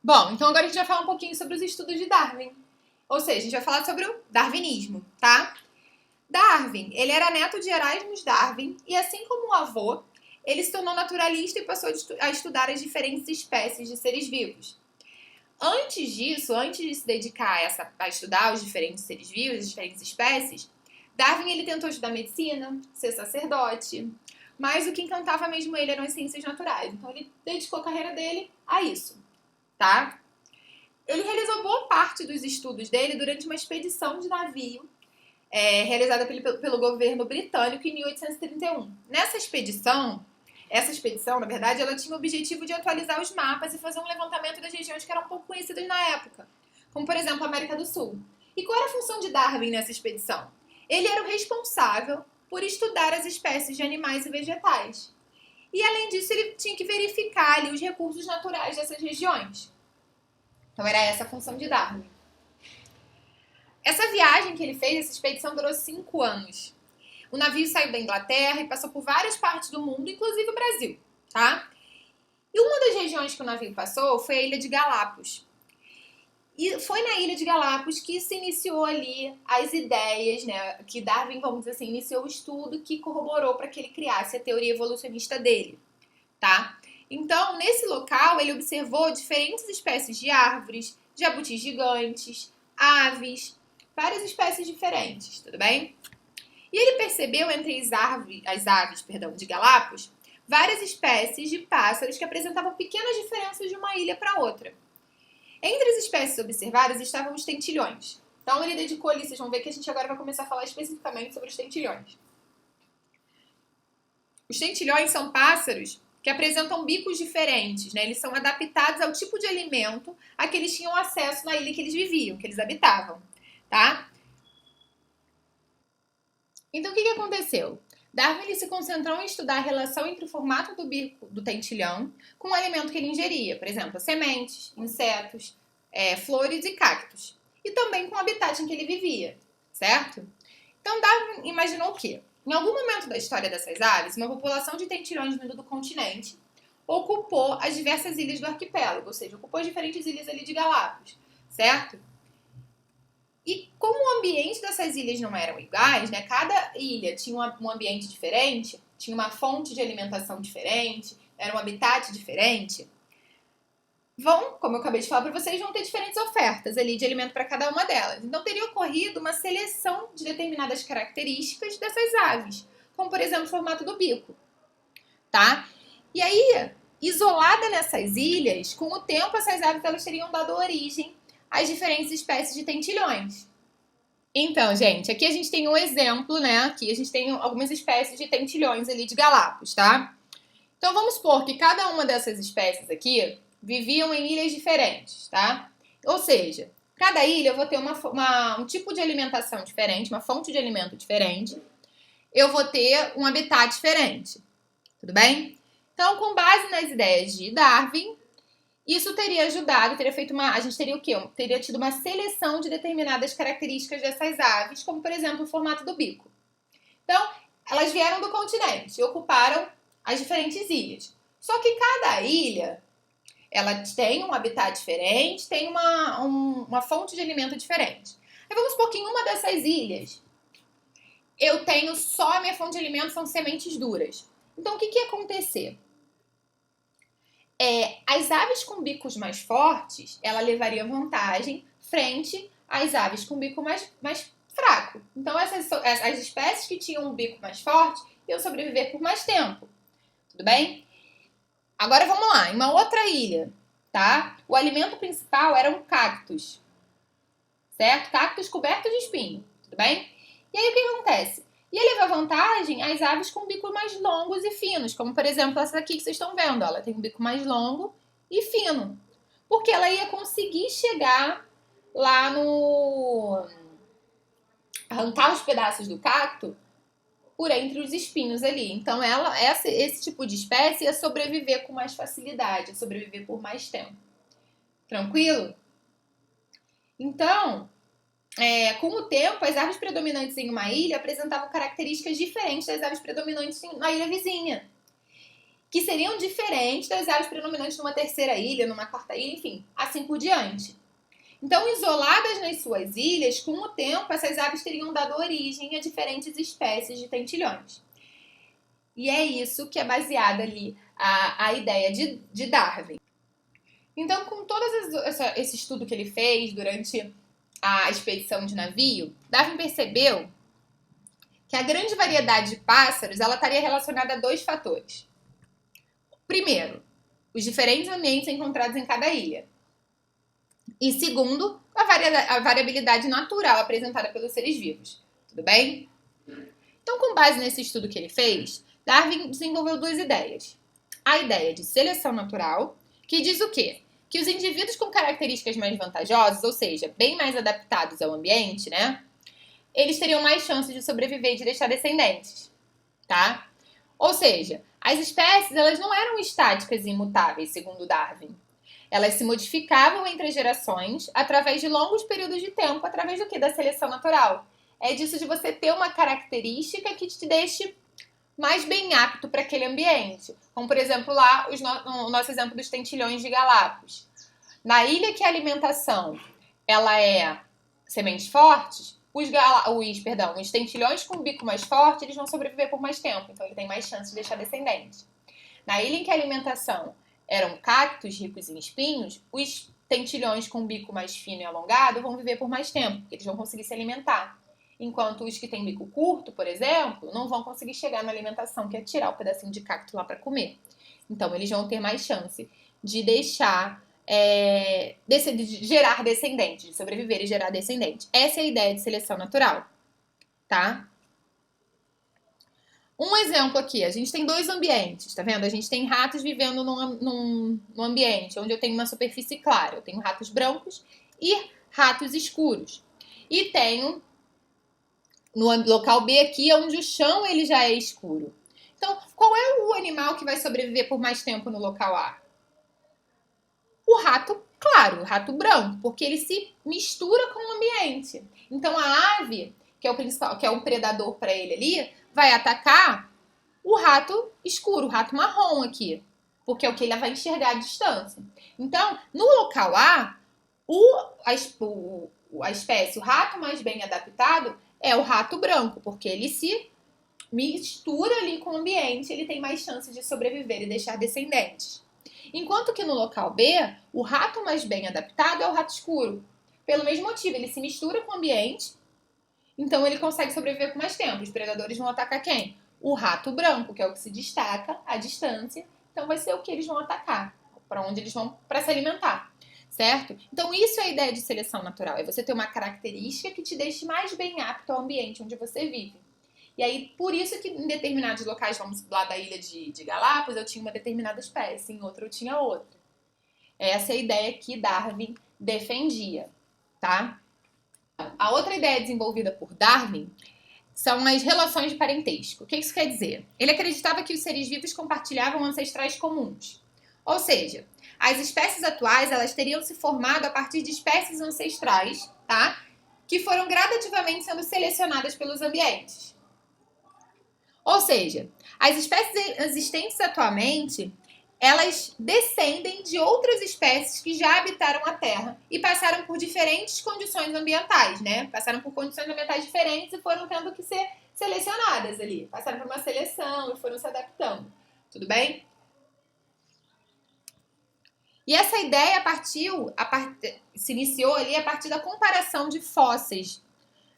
Bom, então agora a gente vai falar um pouquinho sobre os estudos de Darwin. Ou seja, a gente vai falar sobre o darwinismo, tá? Darwin, ele era neto de Erasmus Darwin e assim como o avô, ele se tornou naturalista e passou a estudar as diferentes espécies de seres vivos. Antes disso, antes de se dedicar a estudar os diferentes seres vivos, as diferentes espécies, Darwin ele tentou estudar medicina, ser sacerdote, mas o que encantava mesmo ele eram as ciências naturais. Então ele dedicou a carreira dele a isso, tá? Ele realizou boa parte dos estudos dele durante uma expedição de navio realizada pelo governo britânico em 1831. Essa expedição, na verdade, ela tinha o objetivo de atualizar os mapas e fazer um levantamento das regiões que eram pouco conhecidas na época, como, por exemplo, a América do Sul. E qual era a função de Darwin nessa expedição? Ele era o responsável por estudar as espécies de animais e vegetais. E, além disso, ele tinha que verificar ali os recursos naturais dessas regiões. Então, era essa a função de Darwin. Essa viagem que ele fez, essa expedição, durou 5 anos. O navio saiu da Inglaterra e passou por várias partes do mundo, inclusive o Brasil, tá? E uma das regiões que o navio passou foi a Ilha de Galápagos. E foi na Ilha de Galápagos que se iniciou ali as ideias, né? Que Darwin, vamos dizer assim, iniciou o estudo que corroborou para que ele criasse a teoria evolucionista dele, tá? Então, nesse local, ele observou diferentes espécies de árvores, jabutis gigantes, aves, várias espécies diferentes, tudo bem? E ele percebeu entre as aves de Galápagos várias espécies de pássaros que apresentavam pequenas diferenças de uma ilha para outra. Entre as espécies observadas estavam os tentilhões. Então ele dedicou ali, vocês vão ver que a gente agora vai começar a falar especificamente sobre os tentilhões. Os tentilhões são pássaros que apresentam bicos diferentes, né? Eles são adaptados ao tipo de alimento a que eles tinham acesso na ilha que eles viviam, que eles habitavam, tá? Então, o que aconteceu? Darwin ele se concentrou em estudar a relação entre o formato do bico do tentilhão com o alimento que ele ingeria, por exemplo, sementes, insetos, flores e cactos. E também com o habitat em que ele vivia, certo? Então, Darwin imaginou o quê? Em algum momento da história dessas aves, uma população de tentilhões vindo do continente ocupou as diversas ilhas do arquipélago, ou seja, ocupou as diferentes ilhas ali de Galápagos, certo? E como o ambiente dessas ilhas não eram iguais, né? Cada ilha tinha um ambiente diferente, tinha uma fonte de alimentação diferente, era um habitat diferente. Como eu acabei de falar para vocês, vão ter diferentes ofertas ali de alimento para cada uma delas. Então teria ocorrido uma seleção de determinadas características dessas aves, como por exemplo o formato do bico, tá? E aí, isolada nessas ilhas, com o tempo essas aves elas teriam dado origem as diferentes espécies de tentilhões. Então, gente, aqui a gente tem um exemplo, né? Aqui a gente tem algumas espécies de tentilhões ali de Galápagos, tá? Então, vamos supor que cada uma dessas espécies aqui viviam em ilhas diferentes, tá? Ou seja, cada ilha eu vou ter um tipo de alimentação diferente, uma fonte de alimento diferente. Eu vou ter um habitat diferente, tudo bem? Então, com base nas ideias de Darwin, isso teria ajudado, a gente teria o quê? Teria tido uma seleção de determinadas características dessas aves, como, por exemplo, o formato do bico. Então, elas vieram do continente e ocuparam as diferentes ilhas. Só que cada ilha, ela tem um habitat diferente, tem uma fonte de alimento diferente. Aí vamos supor que em uma dessas ilhas, eu tenho só a minha fonte de alimento, são sementes duras. Então, o que ia acontecer? As aves com bicos mais fortes, ela levaria vantagem frente às aves com bico mais fraco. Então, as espécies que tinham um bico mais forte iam sobreviver por mais tempo. Tudo bem? Agora vamos lá, em uma outra ilha, tá? O alimento principal eram cactos, certo? Cactos cobertos de espinho, tudo bem? E aí o que acontece? Ia levar vantagem às aves com bicos mais longos e finos, como por exemplo essa aqui que vocês estão vendo. Ela tem um bico mais longo e fino, porque ela ia conseguir chegar lá arrancar os pedaços do cacto por entre os espinhos ali. Então esse tipo de espécie ia sobreviver com mais facilidade, ia sobreviver por mais tempo. Tranquilo? Então, com o tempo, as aves predominantes em uma ilha apresentavam características diferentes das aves predominantes na ilha vizinha. O que seriam diferentes das aves predominantes numa terceira ilha, numa quarta ilha, enfim, assim por diante. Então, isoladas nas suas ilhas, com o tempo, essas aves teriam dado origem a diferentes espécies de tentilhões. E é isso que é baseada ali a ideia de Darwin. Então, com todo esse estudo que ele fez durante a expedição de navio, Darwin percebeu que a grande variedade de pássaros ela estaria relacionada a 2 fatores. Primeiro, os diferentes ambientes encontrados em cada ilha. E segundo, a variabilidade natural apresentada pelos seres vivos. Tudo bem? Então, com base nesse estudo que ele fez, Darwin desenvolveu 2 ideias. A ideia de seleção natural, que diz o quê? Que os indivíduos com características mais vantajosas, ou seja, bem mais adaptados ao ambiente, né? Eles teriam mais chances de sobreviver e de deixar descendentes, tá? Ou seja, as espécies elas não eram estáticas e imutáveis, segundo Darwin. Elas se modificavam entre as gerações através de longos períodos de tempo, através do quê? Da seleção natural. É disso de você ter uma característica que te deixe mais bem apto para aquele ambiente. Como, por exemplo, lá o nosso exemplo dos tentilhões de Galápagos. Na ilha que a alimentação ela é sementes fortes, os tentilhões com bico mais forte, eles vão sobreviver por mais tempo, então ele tem mais chance de deixar descendentes. Na ilha em que a alimentação eram cactos ricos em espinhos, os tentilhões com bico mais fino e alongado vão viver por mais tempo, porque eles vão conseguir se alimentar. Enquanto os que têm bico curto, por exemplo, não vão conseguir chegar na alimentação, que é tirar o pedacinho de cacto lá para comer. Então, eles vão ter mais chance de deixar, de gerar descendentes, de sobreviver e gerar descendentes. Essa é a ideia de seleção natural, tá? Um exemplo aqui, a gente tem 2 ambientes, tá vendo? A gente tem ratos vivendo num ambiente onde eu tenho uma superfície clara. Eu tenho ratos brancos e ratos escuros. E tenho no local B aqui, onde o chão ele já é escuro. Então, qual é o animal que vai sobreviver por mais tempo no local A? O rato claro, o rato branco, porque ele se mistura com o ambiente. Então, a ave, que é o principal, que é um predador para ele ali, vai atacar o rato escuro, o rato marrom aqui, porque é o que ele vai enxergar à distância. Então, no local A, a espécie, o rato mais bem adaptado, é o rato branco, porque ele se mistura ali com o ambiente, ele tem mais chances de sobreviver e deixar descendentes. Enquanto que no local B, o rato mais bem adaptado é o rato escuro. Pelo mesmo motivo, ele se mistura com o ambiente, então ele consegue sobreviver por mais tempo. Os predadores vão atacar quem? O rato branco, que é o que se destaca à distância, então vai ser o que eles vão atacar, para onde eles vão para se alimentar. Certo? Então, isso é a ideia de seleção natural. É você ter uma característica que te deixe mais bem apto ao ambiente onde você vive. E aí, por isso que em determinados locais, vamos lá da ilha de Galápagos, eu tinha uma determinada espécie, em outra eu tinha outra. Essa é a ideia que Darwin defendia, tá? A outra ideia desenvolvida por Darwin são as relações de parentesco. O que isso quer dizer? Ele acreditava que os seres vivos compartilhavam ancestrais comuns. Ou seja, as espécies atuais elas teriam se formado a partir de espécies ancestrais, tá? Que foram gradativamente sendo selecionadas pelos ambientes. Ou seja, as espécies existentes atualmente, elas descendem de outras espécies que já habitaram a Terra e passaram por diferentes condições ambientais, né? Passaram por condições ambientais diferentes e foram tendo que ser selecionadas ali. Passaram por uma seleção e foram se adaptando. Tudo bem? E essa ideia se iniciou ali a partir da comparação de fósseis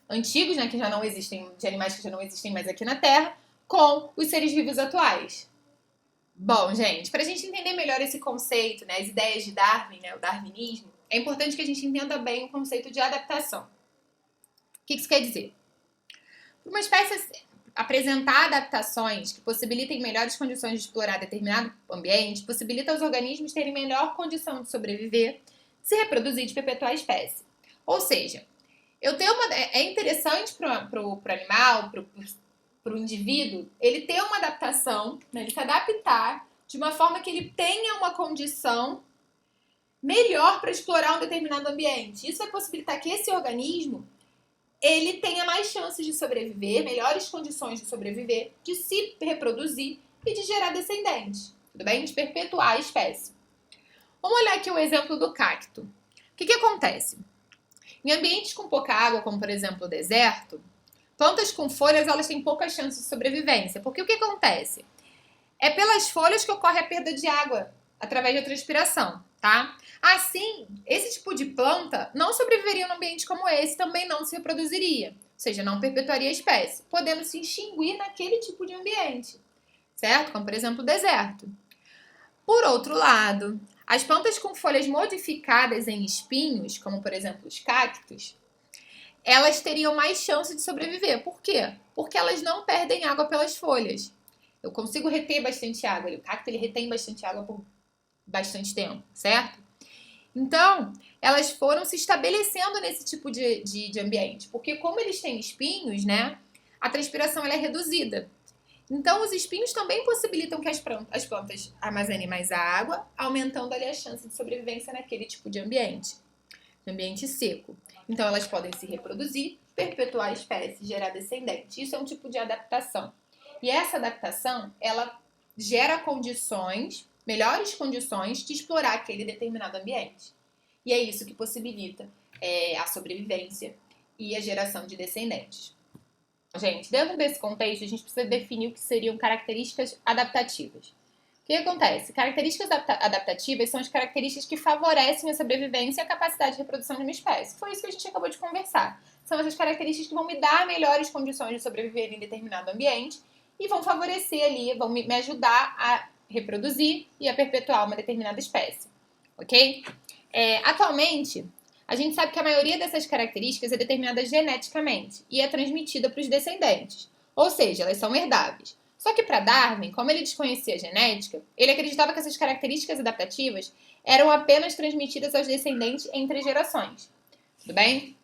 antigos, né, que já não existem, de animais que já não existem mais aqui na Terra, com os seres vivos atuais. Bom, gente, para a gente entender melhor esse conceito, né, as ideias de Darwin, né, o darwinismo, é importante que a gente entenda bem o conceito de adaptação. O que isso quer dizer? Uma espécie apresentar adaptações que possibilitem melhores condições de explorar determinado ambiente, possibilita aos organismos terem melhor condição de sobreviver, se reproduzir e de perpetuar a espécie. Ou seja, é interessante para o animal, para o indivíduo, ele ter uma adaptação, né, ele se adaptar de uma forma que ele tenha uma condição melhor para explorar um determinado ambiente. Isso vai possibilitar que esse organismo ele tenha mais chances de sobreviver, melhores condições de sobreviver, de se reproduzir e de gerar descendentes. tudo bem? De perpetuar a espécie. Vamos olhar aqui o exemplo do cacto. O que acontece? Em ambientes com pouca água, como por exemplo o deserto, plantas com folhas elas têm poucas chances de sobrevivência. Porque o que acontece? É pelas folhas que ocorre a perda de água através da transpiração, tá? Assim, esse tipo de planta não sobreviveria num ambiente como esse, também não se reproduziria, ou seja, não perpetuaria a espécie, podendo se extinguir naquele tipo de ambiente, certo? Como por exemplo o deserto. Por outro lado, as plantas com folhas modificadas em espinhos, como por exemplo os cactos, elas teriam mais chance de sobreviver. Por quê? Porque elas não perdem água pelas folhas. Eu consigo reter bastante água. O cacto ele retém bastante água por bastante tempo, certo? Então, elas foram se estabelecendo nesse tipo de ambiente. Porque como eles têm espinhos, né? A transpiração ela é reduzida. Então, os espinhos também possibilitam que as plantas armazenem mais água, aumentando ali a chance de sobrevivência naquele tipo de ambiente seco. Então, elas podem se reproduzir, perpetuar a espécie, gerar descendentes. Isso é um tipo de adaptação. E essa adaptação, ela gera condições, melhores condições de explorar aquele determinado ambiente. E é isso que possibilita a sobrevivência e a geração de descendentes. Gente, dentro desse contexto, a gente precisa definir o que seriam características adaptativas. O que acontece? Características adaptativas são as características que favorecem a sobrevivência e a capacidade de reprodução de uma espécie. Foi isso que a gente acabou de conversar. São essas características que vão me dar melhores condições de sobreviver em determinado ambiente e vão favorecer ali, vão me ajudar a reproduzir e a perpetuar uma determinada espécie. Ok? Atualmente, a gente sabe que a maioria dessas características é determinada geneticamente e é transmitida para os descendentes. Ou seja, elas são herdáveis. Só que para Darwin, como ele desconhecia a genética, ele acreditava que essas características adaptativas eram apenas transmitidas aos descendentes entre gerações. Tudo bem?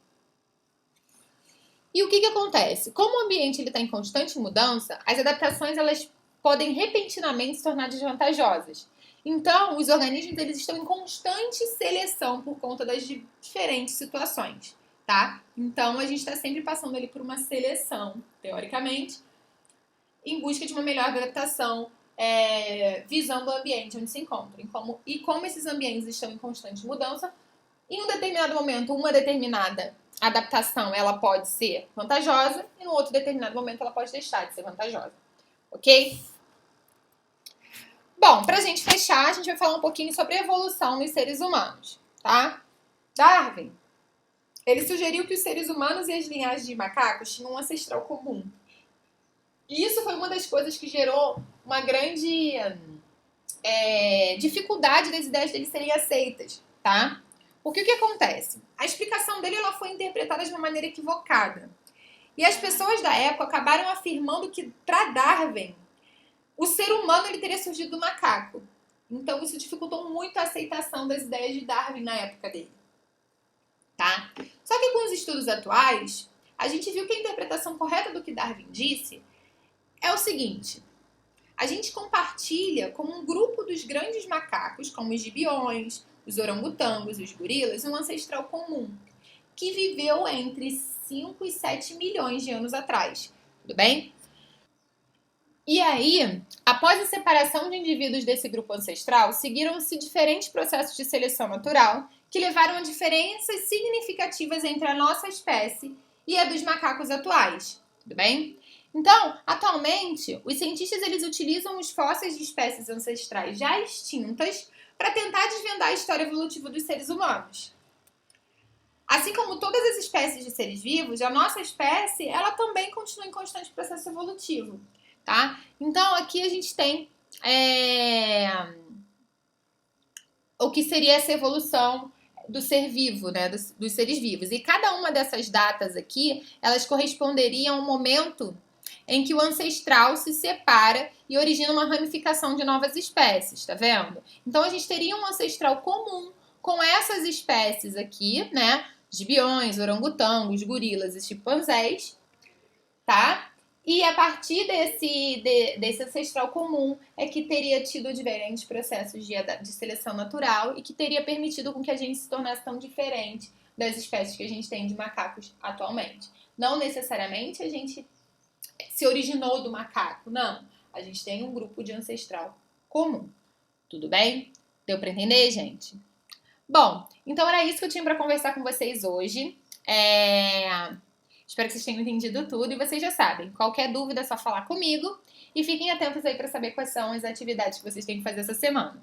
E o que acontece? Como o ambiente está em constante mudança, as adaptações elas podem repentinamente se tornar desvantajosas. Então, os organismos eles estão em constante seleção por conta das diferentes situações, tá? Então, a gente está sempre passando ali por uma seleção, teoricamente, em busca de uma melhor adaptação, visando o ambiente onde se encontram. E como esses ambientes estão em constante mudança, em um determinado momento, uma determinada adaptação ela pode ser vantajosa e no outro determinado momento ela pode deixar de ser vantajosa. Ok? Bom, pra gente fechar, a gente vai falar um pouquinho sobre a evolução nos seres humanos, tá? Darwin, ele sugeriu que os seres humanos e as linhagens de macacos tinham um ancestral comum. E isso foi uma das coisas que gerou uma grande dificuldade das ideias dele serem aceitas, tá? Porque o que acontece? A explicação dele ela foi interpretada de uma maneira equivocada. E as pessoas da época acabaram afirmando que, para Darwin, o ser humano ele teria surgido do macaco. Então, isso dificultou muito a aceitação das ideias de Darwin na época dele. Tá? Só que com os estudos atuais, a gente viu que a interpretação correta do que Darwin disse é o seguinte: a gente compartilha com um grupo dos grandes macacos, como os gibiões, os orangotangos, os gorilas, um ancestral comum, que viveu entre 5 e 7 milhões de anos atrás. Tudo bem? E aí, após a separação de indivíduos desse grupo ancestral, seguiram-se diferentes processos de seleção natural que levaram a diferenças significativas entre a nossa espécie e a dos macacos atuais. Tudo bem? Então, atualmente, os cientistas eles utilizam os fósseis de espécies ancestrais já extintas para tentar desvendar a história evolutiva dos seres humanos. Assim como todas as espécies de seres vivos, a nossa espécie ela também continua em constante processo evolutivo. Tá? Então, aqui a gente tem o que seria essa evolução do ser vivo, né? Dos seres vivos. E cada uma dessas datas aqui, elas corresponderiam a um momento em que o ancestral se separa e origina uma ramificação de novas espécies, tá vendo? Então, a gente teria um ancestral comum com essas espécies aqui, né? Gibiões, orangotangos, gorilas e chimpanzés, tá? E a partir desse ancestral comum é que teria tido diferentes processos de seleção natural e que teria permitido com que a gente se tornasse tão diferente das espécies que a gente tem de macacos atualmente. Não necessariamente a gente se originou do macaco, não. A gente tem um grupo de ancestral comum, Tudo bem? Deu para entender, gente? Bom, então era isso que eu tinha para conversar com vocês hoje. Espero que vocês tenham entendido tudo e vocês já sabem. Qualquer dúvida é só falar comigo e fiquem atentos aí para saber quais são as atividades que vocês têm que fazer essa semana.